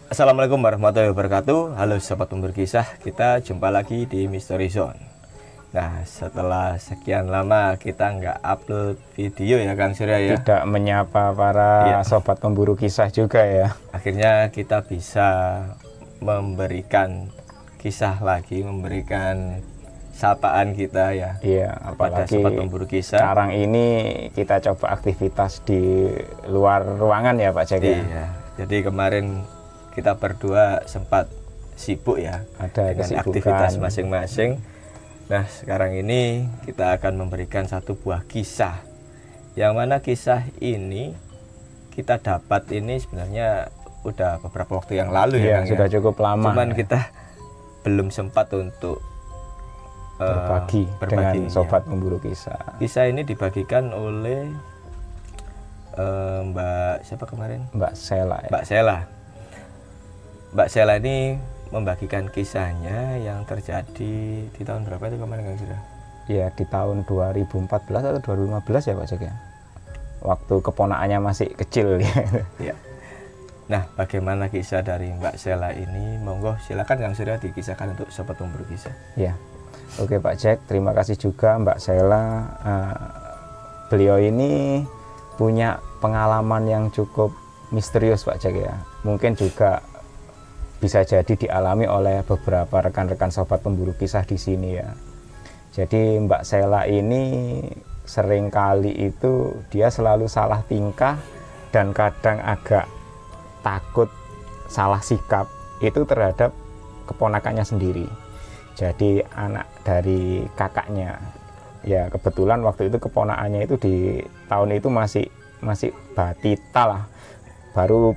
Assalamualaikum warahmatullahi wabarakatuh. Halo sobat pemburu kisah, kita jumpa lagi di Mystery Zone. Nah, setelah sekian lama kita nggak upload video ya Kang Surya ya. Tidak menyapa para sobat pemburu kisah juga ya. Akhirnya kita bisa memberikan kisah lagi, memberikan sapaan kita ya. Iya, kepada apalagi sobat pemburu kisah. sekarang ini kita coba aktivitas di luar ruangan ya Pak Jack. Iya. Jadi kemarin kita berdua sempat sibuk ya, Ada dengan kesibukan. aktivitas masing-masing. Nah, sekarang ini kita akan memberikan satu buah kisah, yang mana kisah ini kita dapat ini sebenarnya udah beberapa waktu yang lalu ya, Iya, Kang, sudah ya. cukup lama. Cuman ya. kita belum sempat untuk berbagi dengan sobat pemburu kisah. Kisah ini dibagikan oleh Mbak siapa kemarin? Mbak Sela ya. Mbak Sela. Mbak Sela ini membagikan kisahnya yang terjadi di tahun berapa itu kemarin Kang Surya? Ya, di tahun 2014 atau 2015 ya Pak Jack ya. Waktu keponakannya masih kecil ya. Ya. Nah, bagaimana kisah dari Mbak Sela ini? Monggo silakan Kang Surya dikisahkan untuk sobat pemburu kisah. Ya. Oke Pak Jack, terima kasih juga Mbak Sela. Beliau ini punya pengalaman yang cukup misterius Pak Jack ya. Mungkin juga bisa jadi dialami oleh beberapa rekan-rekan sobat pemburu kisah di sini ya. Jadi Mbak Sela ini sering kali itu dia selalu salah tingkah dan kadang agak takut salah sikap itu terhadap keponakannya sendiri. Jadi anak dari kakaknya. Ya kebetulan waktu itu keponakannya itu di tahun itu masih batita lah. Baru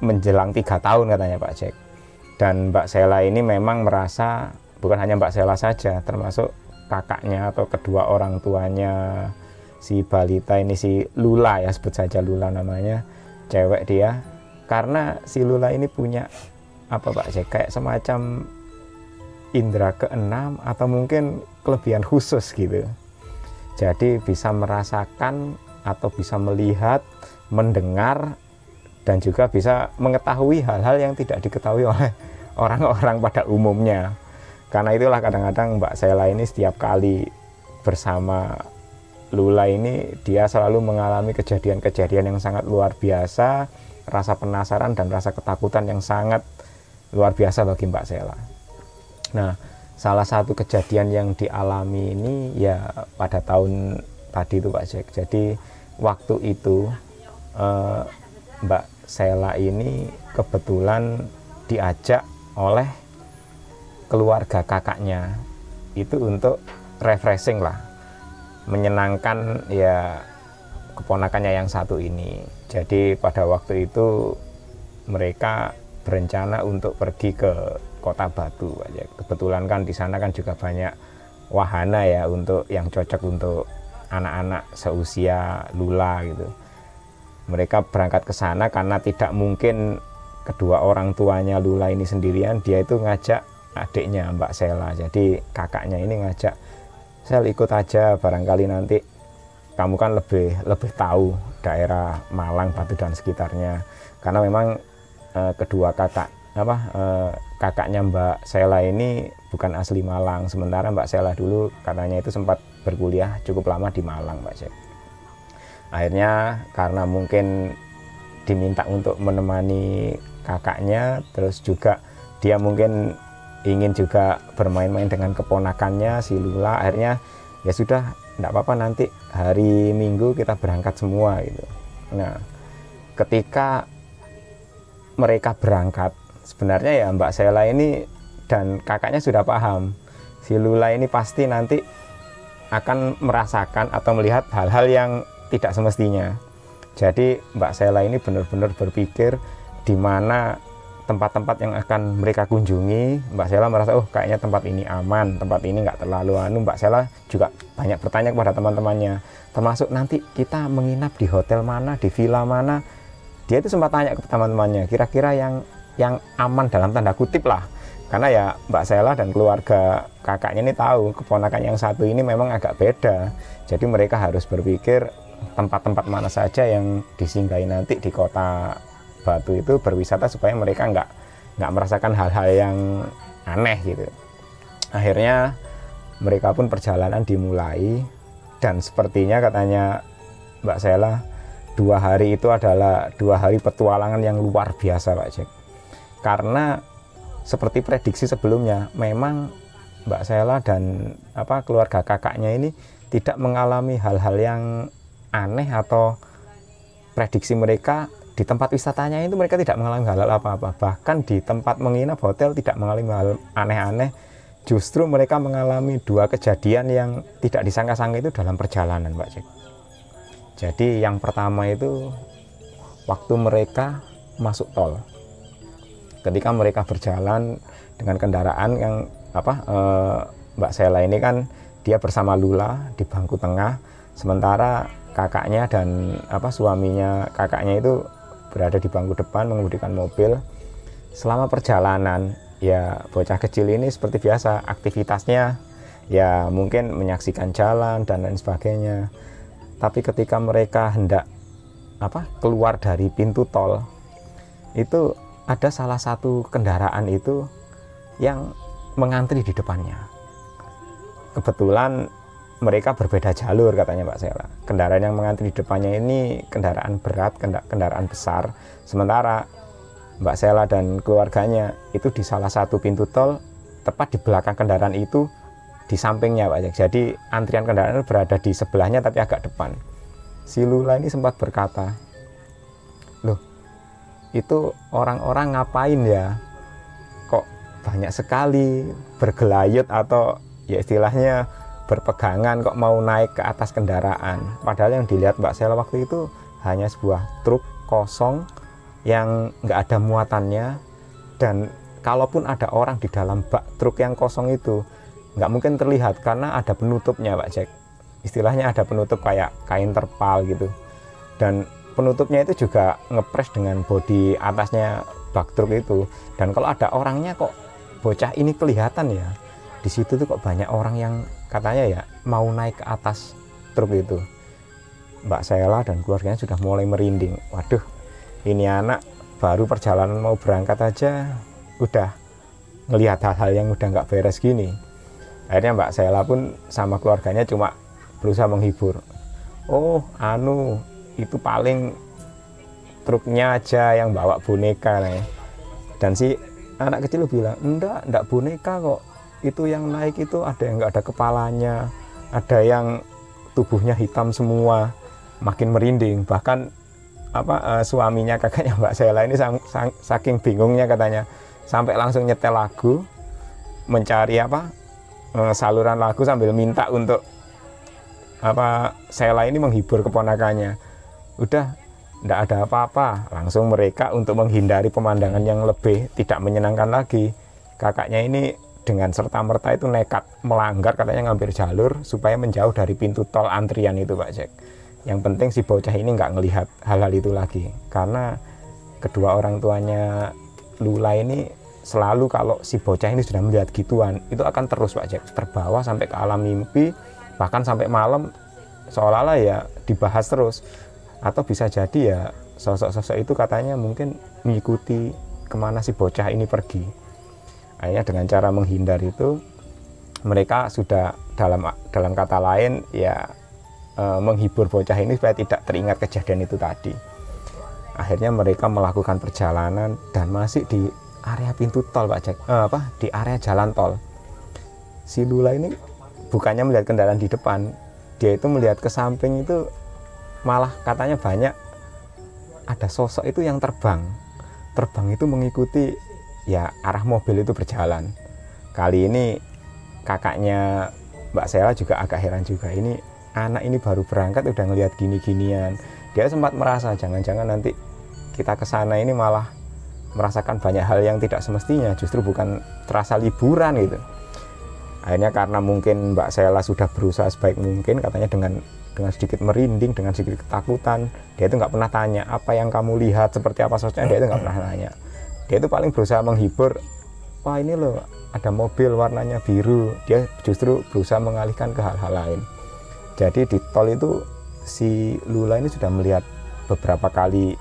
menjelang 3 tahun katanya Pak Jack. Dan Mbak Sela ini memang merasa, bukan hanya Mbak Sela saja, termasuk kakaknya atau kedua orang tuanya si balita ini, si Lula ya, sebut saja Lula namanya, cewek dia. Karena si Lula ini punya apa Pak Jack, kayak semacam indera keenam atau mungkin kelebihan khusus gitu. Jadi bisa merasakan atau bisa melihat, mendengar, dan juga bisa mengetahui hal-hal yang tidak diketahui oleh orang-orang pada umumnya. Karena itulah kadang-kadang Mbak Sela ini setiap kali bersama Lula ini dia selalu mengalami kejadian-kejadian yang sangat luar biasa, rasa penasaran dan rasa ketakutan yang sangat luar biasa bagi Mbak Sela. Nah, salah satu kejadian yang dialami ini ya pada tahun tadi itu Pak Jack. Jadi waktu itu Mbak Sela ini kebetulan diajak oleh keluarga kakaknya itu untuk refreshing lah, menyenangkan ya keponakannya yang satu ini. Jadi pada waktu itu mereka berencana untuk pergi ke Kota Batu aja. Kebetulan kan di sana kan juga banyak wahana ya untuk yang cocok untuk anak-anak seusia Lula gitu. Mereka berangkat ke sana karena tidak mungkin kedua orang tuanya Lula ini sendirian. Dia itu ngajak adiknya Mbak Sela. Jadi kakaknya ini ngajak, "Sel, ikut aja, barangkali nanti kamu kan lebih tahu daerah Malang, Batu dan sekitarnya." Karena memang kedua kakaknya Mbak Sela ini bukan asli Malang. Sementara Mbak Sela dulu katanya itu sempat berkuliah cukup lama di Malang Pak Jack. Akhirnya karena mungkin diminta untuk menemani kakaknya, terus juga dia mungkin ingin juga bermain-main dengan keponakannya si Lula, akhirnya ya sudah, enggak apa-apa, nanti hari Minggu kita berangkat semua gitu. Nah, ketika mereka berangkat, sebenarnya ya Mbak Sela ini dan kakaknya sudah paham si Lula ini pasti nanti akan merasakan atau melihat hal-hal yang tidak semestinya. Jadi Mbak Sela ini benar-benar berpikir di mana tempat-tempat yang akan mereka kunjungi. Mbak Sela merasa, oh kayaknya tempat ini aman, tempat ini nggak terlalu Mbak Sela juga banyak bertanya kepada teman-temannya, termasuk nanti kita menginap di hotel mana, di villa mana. Dia itu sempat tanya ke teman-temannya, kira-kira yang aman dalam tanda kutip lah. Karena ya Mbak Sela dan keluarga kakaknya ini tahu keponakan yang satu ini memang agak beda. Jadi mereka harus berpikir tempat-tempat mana saja yang disinggahi nanti di Kota Batu itu berwisata supaya mereka nggak merasakan hal-hal yang aneh gitu. Akhirnya mereka pun perjalanan dimulai, dan sepertinya katanya Mbak Sela, 2 hari itu adalah 2 hari petualangan yang luar biasa Pak Jack. Karena seperti prediksi sebelumnya, memang Mbak Sela dan keluarga kakaknya ini tidak mengalami hal-hal yang aneh, atau prediksi mereka di tempat wisatanya itu mereka tidak mengalami hal-hal apa-apa. Bahkan di tempat menginap hotel tidak mengalami hal aneh-aneh. Justru mereka mengalami 2 kejadian yang tidak disangka-sangka itu dalam perjalanan Mbak Jack. Jadi yang pertama itu waktu mereka masuk tol. Ketika mereka berjalan dengan kendaraan yang Mbak Sela ini kan dia bersama Lula di bangku tengah, sementara kakaknya dan suaminya kakaknya itu berada di bangku depan mengemudikan mobil. Selama perjalanan ya bocah kecil ini seperti biasa aktivitasnya ya mungkin menyaksikan jalan dan lain sebagainya. Tapi ketika mereka hendak keluar dari pintu tol, itu ada salah satu kendaraan itu yang mengantri di depannya. Kebetulan mereka berbeda jalur katanya Mbak Sela. Kendaraan yang mengantri di depannya ini kendaraan berat, kendaraan besar. Sementara Mbak Sela dan keluarganya itu di salah satu pintu tol, tepat di belakang kendaraan itu, di sampingnya Pak Jack. Jadi antrian kendaraan berada di sebelahnya tapi agak depan. Si Lula ini sempat berkata, "Loh, itu orang-orang ngapain ya? Kok banyak sekali bergelayut atau ya istilahnya berpegangan kok mau naik ke atas kendaraan." Padahal yang dilihat Mbak Sela waktu itu hanya sebuah truk kosong yang nggak ada muatannya, dan kalaupun ada orang di dalam bak truk yang kosong itu nggak mungkin terlihat karena ada penutupnya Pak Jack. Istilahnya ada penutup kayak kain terpal gitu, dan penutupnya itu juga ngepres dengan bodi atasnya bak truk itu. Dan kalau ada orangnya kok bocah ini kelihatan ya, di situ tuh kok banyak orang yang katanya ya mau naik ke atas truk itu. Mbak Sela dan keluarganya sudah mulai merinding. Waduh, ini anak baru perjalanan mau berangkat aja udah ngelihat hal-hal yang udah nggak beres gini. Akhirnya Mbak Sela pun sama keluarganya cuma berusaha menghibur. Oh, itu paling truknya aja yang bawa boneka nih. Dan si anak kecil bilang, enggak boneka kok. Itu yang naik itu ada yang nggak ada kepalanya, ada yang tubuhnya hitam semua. Makin merinding. Bahkan suaminya kakaknya Mbak Sela ini saking bingungnya katanya sampai langsung nyetel lagu, mencari saluran lagu sambil minta untuk Sela ini menghibur keponakannya. Udah tidak ada apa-apa, langsung mereka untuk menghindari pemandangan yang lebih tidak menyenangkan lagi, kakaknya ini dengan serta-merta itu nekat melanggar, katanya ngambil jalur supaya menjauh dari pintu tol antrian itu Pak Jack. Yang penting si bocah ini nggak ngelihat hal-hal itu lagi, karena kedua orang tuanya Lula ini selalu kalau si bocah ini sudah melihat gituan itu akan terus Pak Jack terbawa sampai ke alam mimpi, bahkan sampai malam seolah-olah ya dibahas terus. Atau bisa jadi ya sosok-sosok itu katanya mungkin mengikuti kemana si bocah ini pergi. Akhirnya dengan cara menghindar itu mereka sudah dalam kata lain ya menghibur bocah ini supaya tidak teringat kejadian itu tadi. Akhirnya mereka melakukan perjalanan dan masih di area pintu tol Pak Jack, di area jalan tol. Si Lula ini bukannya melihat kendaraan di depan, dia itu melihat ke samping itu malah katanya banyak ada sosok itu yang terbang itu mengikuti ya arah mobil itu berjalan. Kali ini kakaknya Mbak Sela juga agak heran juga, ini anak ini baru berangkat udah ngelihat gini-ginian. Dia sempat merasa jangan-jangan nanti kita ke sana ini malah merasakan banyak hal yang tidak semestinya, justru bukan terasa liburan gitu. Akhirnya karena mungkin Mbak Sela sudah berusaha sebaik mungkin, katanya dengan sedikit merinding, dengan sedikit ketakutan, dia itu nggak pernah tanya apa yang kamu lihat, seperti apa sosoknya, dia itu nggak pernah nanya. Dia itu paling berusaha menghibur, wah ini loh ada mobil warnanya biru. Dia justru berusaha mengalihkan ke hal-hal lain. Jadi di tol itu si Lula ini sudah melihat beberapa kali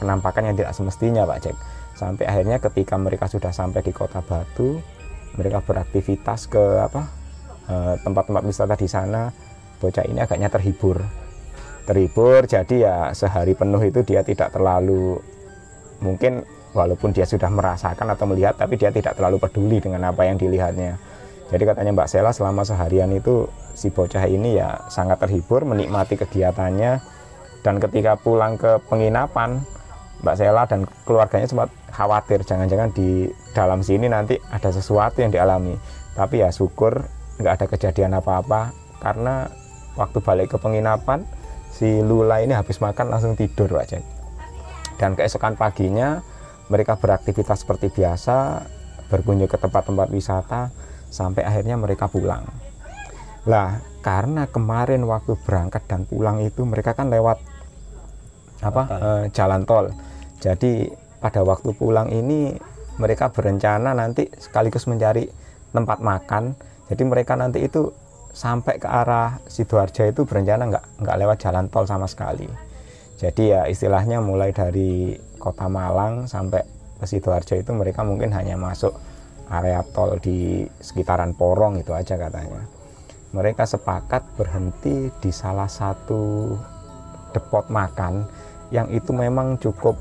penampakan yang tidak semestinya Pak Jack. Sampai akhirnya ketika mereka sudah sampai di Kota Batu, mereka beraktivitas ke tempat-tempat wisata di sana. Bocah ini agaknya terhibur, jadi ya sehari penuh itu dia tidak terlalu, mungkin walaupun dia sudah merasakan atau melihat, tapi dia tidak terlalu peduli dengan apa yang dilihatnya. Jadi katanya Mbak Sela selama seharian itu si bocah ini ya sangat terhibur, menikmati kegiatannya. Dan ketika pulang ke penginapan, Mbak Sela dan keluarganya sempat khawatir jangan-jangan di dalam sini nanti ada sesuatu yang dialami. Tapi ya syukur nggak ada kejadian apa-apa, karena waktu balik ke penginapan si Lula ini habis makan langsung tidur, Pak Jack. Dan keesokan paginya mereka beraktivitas seperti biasa, berkunjung ke tempat-tempat wisata sampai akhirnya mereka pulang. Lah, karena kemarin waktu berangkat dan pulang itu mereka kan lewat jalan tol. Jadi pada waktu pulang ini mereka berencana nanti sekaligus mencari tempat makan. Jadi mereka nanti itu sampai ke arah Sidoarjo itu berencana nggak lewat jalan tol sama sekali. Jadi ya istilahnya mulai dari Kota Malang sampai ke Sidoarjo itu mereka mungkin hanya masuk area tol di sekitaran Porong itu aja katanya. Mereka sepakat berhenti di salah satu depot makan yang itu memang cukup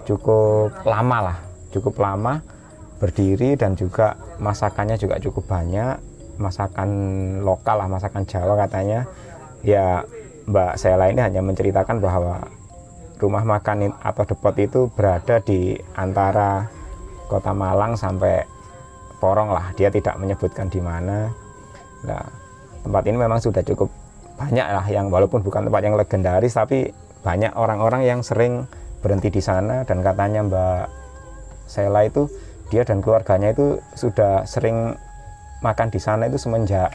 cukup lama berdiri, dan juga masakannya juga cukup banyak, masakan lokal lah, masakan Jawa katanya. Ya Mbak Sela ini hanya menceritakan bahwa rumah makan atau depot itu berada di antara Kota Malang sampai Porong lah, dia tidak menyebutkan di mana. Nah, tempat ini memang sudah cukup banyak lah, yang walaupun bukan tempat yang legendaris, tapi banyak orang-orang yang sering berhenti di sana. Dan katanya Mbak Sela itu, dia dan keluarganya itu sudah sering makan di sana itu semenjak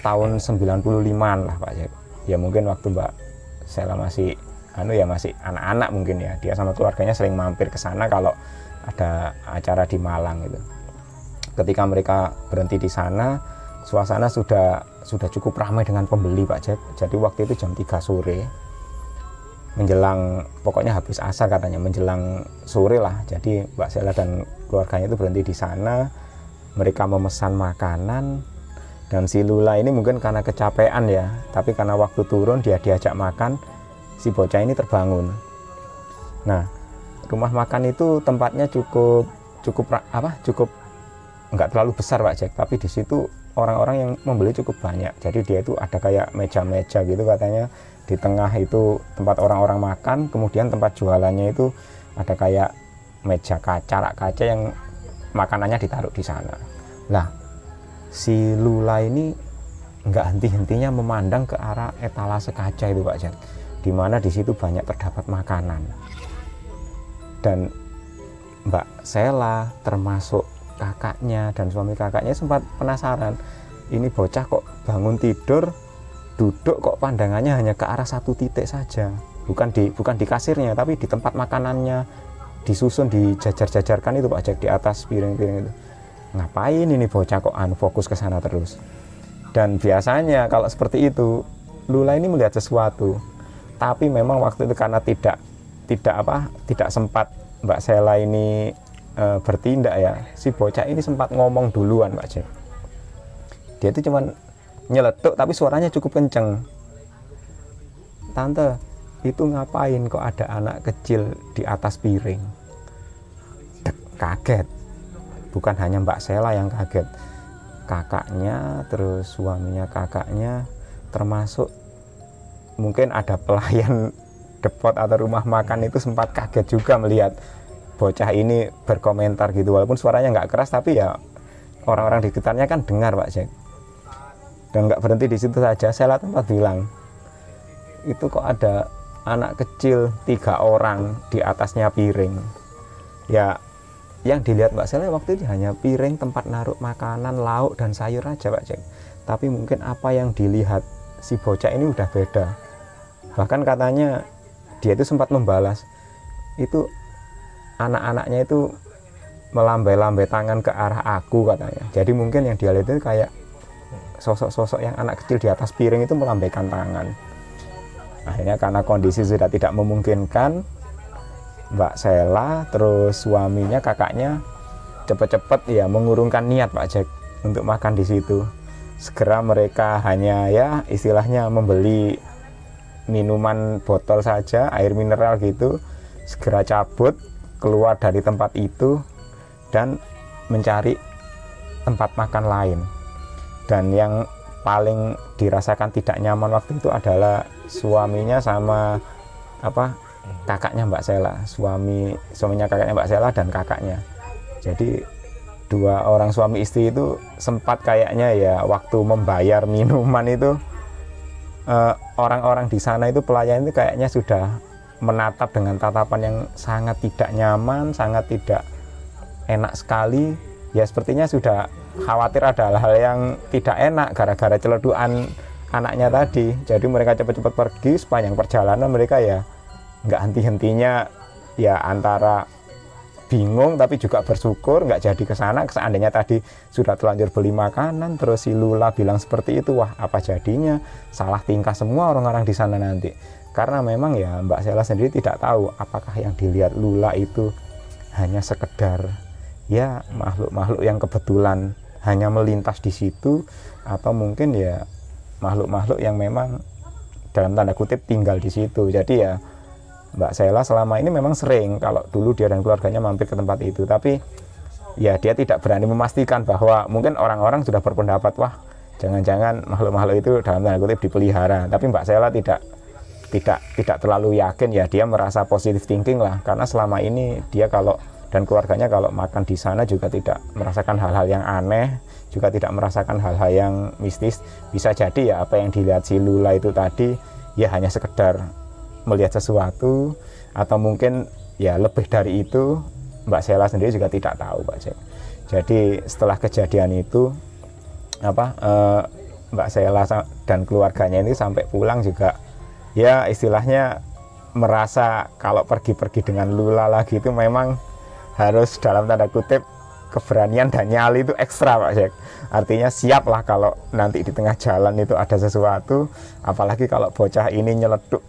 tahun 95-an lah, Pak Jack. Ya mungkin waktu Mbak Sela masih masih anak-anak mungkin ya, dia sama keluarganya sering mampir ke sana kalau ada acara di Malang gitu. Ketika mereka berhenti di sana, suasana sudah cukup ramai dengan pembeli, Pak Jack. Jadi waktu itu jam 3 sore, menjelang pokoknya habis asar katanya, menjelang sore lah. Jadi Mbak Sela dan keluarganya itu berhenti di sana, mereka memesan makanan. Dan si Lula ini mungkin karena kecapean ya, tapi karena waktu turun dia diajak makan, si bocah ini terbangun. Nah, rumah makan itu tempatnya cukup nggak terlalu besar, Pak Jack, tapi di situ orang-orang yang membeli cukup banyak. Jadi dia itu ada kayak meja-meja gitu katanya. Di tengah itu tempat orang-orang makan, kemudian tempat jualannya itu ada kayak meja kaca, rak kaca yang makanannya ditaruh di sana. Nah, si Lula ini nggak henti-hentinya memandang ke arah etalase kaca itu, Pak Jack, di mana di situ banyak terdapat makanan. Dan Mbak Sela termasuk kakaknya dan suami kakaknya sempat penasaran, ini bocah kok bangun tidur duduk kok pandangannya hanya ke arah satu titik saja, bukan di kasirnya, tapi di tempat makanannya disusun, dijajar-jajarkan itu, Pak Jack, di atas piring-piring itu. Ngapain ini bocah kok fokus ke sana terus? Dan biasanya kalau seperti itu Lula ini melihat sesuatu, tapi memang waktu itu karena tidak sempat Mbak Sela ini bertindak ya, si bocah ini sempat ngomong duluan, Pak Jack. Dia itu cuman nyeletuk tapi suaranya cukup kenceng. Tante, itu ngapain kok ada anak kecil di atas piring? Kaget. Bukan hanya Mbak Sela yang kaget, kakaknya, terus suaminya kakaknya, termasuk mungkin ada pelayan depot atau rumah makan itu sempat kaget juga melihat bocah ini berkomentar gitu, walaupun suaranya nggak keras, tapi ya orang-orang di sekitarnya kan dengar, Pak Jack. Dan nggak berhenti di situ saja, Sela tempat bilang, itu kok ada anak kecil 3 orang di atasnya piring. Ya, yang dilihat Mbak Sela waktu itu hanya piring tempat naruh makanan, lauk dan sayur aja, Pak Jack. Tapi mungkin apa yang dilihat si bocah ini udah beda. Bahkan katanya dia itu sempat membalas, itu anak-anaknya itu melambai-lambai tangan ke arah aku katanya. Jadi mungkin yang dia lihat itu kayak sosok-sosok yang anak kecil di atas piring itu melambaikan tangan. Akhirnya karena kondisi sudah tidak memungkinkan, Mbak Sela terus suaminya kakaknya cepet-cepet ya mengurungkan niat Pak Jack untuk makan di situ. Segera mereka hanya ya istilahnya membeli minuman botol saja, air mineral gitu, segera cabut keluar dari tempat itu dan mencari tempat makan lain. Dan yang paling dirasakan tidak nyaman waktu itu adalah suaminya sama kakaknya Mbak Sela, suaminya kakaknya Mbak Sela dan kakaknya. Jadi dua orang suami istri itu sempat kayaknya ya waktu membayar minuman itu orang-orang di sana itu pelayan itu kayaknya sudah menatap dengan tatapan yang sangat tidak nyaman, sangat tidak enak sekali. Ya sepertinya sudah khawatir ada hal-hal yang tidak enak gara-gara celedukan anaknya tadi. Jadi mereka cepat-cepat pergi. Sepanjang perjalanan mereka ya nggak henti-hentinya, ya antara bingung tapi juga bersyukur nggak jadi ke sana. Seandainya tadi sudah terlanjur beli makanan terus si Lula bilang seperti itu, wah apa jadinya, salah tingkah semua orang-orang di sana nanti. Karena memang ya Mbak Sela sendiri tidak tahu apakah yang dilihat Lula itu hanya sekedar ya makhluk-makhluk yang kebetulan hanya melintas di situ, atau mungkin ya makhluk-makhluk yang memang dalam tanda kutip tinggal di situ. Jadi ya Mbak Sela selama ini memang sering kalau dulu dia dan keluarganya mampir ke tempat itu, tapi ya dia tidak berani memastikan bahwa mungkin orang-orang sudah berpendapat wah jangan-jangan makhluk-makhluk itu dalam tanda kutip dipelihara. Tapi Mbak Sela tidak terlalu yakin, ya dia merasa positive thinking lah, karena selama ini dia kalau dan keluarganya kalau makan di sana juga tidak merasakan hal-hal yang aneh, juga tidak merasakan hal-hal yang mistis. Bisa jadi ya apa yang dilihat si Lula itu tadi ya hanya sekedar melihat sesuatu, atau mungkin ya lebih dari itu. Mbak Sela sendiri juga tidak tahu Pak Jack. Jadi setelah kejadian itu Mbak Sela dan keluarganya ini sampai pulang juga ya istilahnya merasa kalau pergi-pergi dengan Lula lagi itu memang harus dalam tanda kutip keberanian dan nyali itu ekstra Pak Jack. Artinya siap lah kalau nanti di tengah jalan itu ada sesuatu, apalagi kalau bocah ini nyeleduk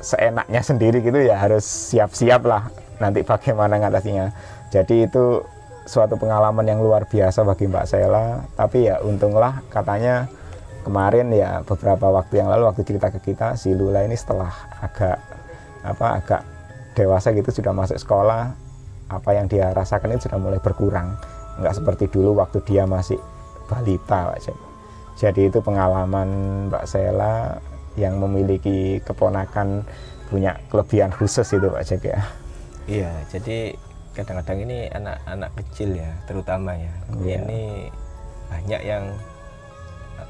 seenaknya sendiri gitu, ya harus siap-siap lah nanti bagaimana ngatasinya. Jadi itu suatu pengalaman yang luar biasa bagi Mbak Sela. Tapi ya untunglah katanya kemarin ya beberapa waktu yang lalu waktu cerita ke kita, si Lula ini setelah agak dewasa gitu, sudah masuk sekolah, apa yang dia rasakan itu sudah mulai berkurang, nggak seperti dulu waktu dia masih balita Pak Jack. Jadi itu pengalaman Mbak Sela yang memiliki keponakan punya kelebihan khusus itu Pak Jack ya. Iya, jadi kadang-kadang ini anak-anak kecil ya terutama ya, ini banyak yang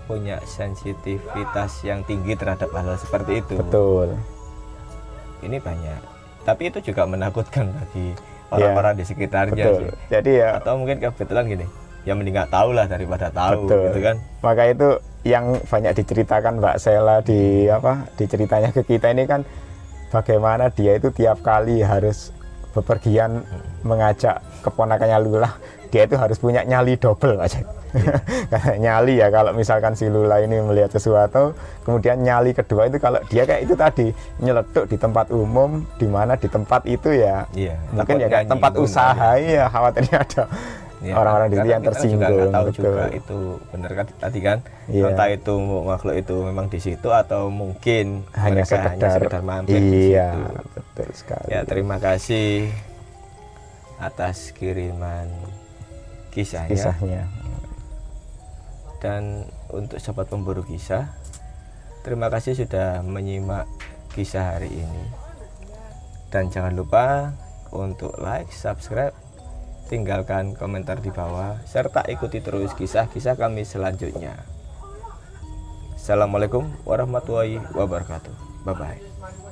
punya sensitivitas yang tinggi terhadap hal seperti itu. Betul. Ini banyak, tapi itu juga menakutkan bagi orang-orang di sekitarnya. Betul. Sih. Jadi ya, atau mungkin kebetulan gini, ya mending nggak tahu lah daripada tahu. betul. Gitu kan. Maka itu yang banyak diceritakan Mbak Sela di ceritanya ke kita ini kan, bagaimana dia itu tiap kali harus bepergian mengajak keponakannya Lula, dia itu harus punya nyali double aja. Karena nyali ya kalau misalkan si Lula ini melihat sesuatu, kemudian nyali kedua itu kalau dia kayak itu tadi nyeletuk di tempat umum, di mana di tempat itu ya mungkin ya kayak tempat usaha ya khawatirnya ada orang-orang di situ yang tersinggung. Juga tahu juga itu benar kan tadi kan, entah itu makhluk itu memang di situ atau mungkin hanya sekedar mampir di situ. Betul sekali. Ya, terima kasih atas kiriman kisahnya. Dan untuk sobat pemburu kisah, terima kasih sudah menyimak kisah hari ini. Dan jangan lupa untuk like, subscribe, tinggalkan komentar di bawah, serta ikuti terus kisah-kisah kami selanjutnya. Assalamualaikum warahmatullahi wabarakatuh. Bye-bye.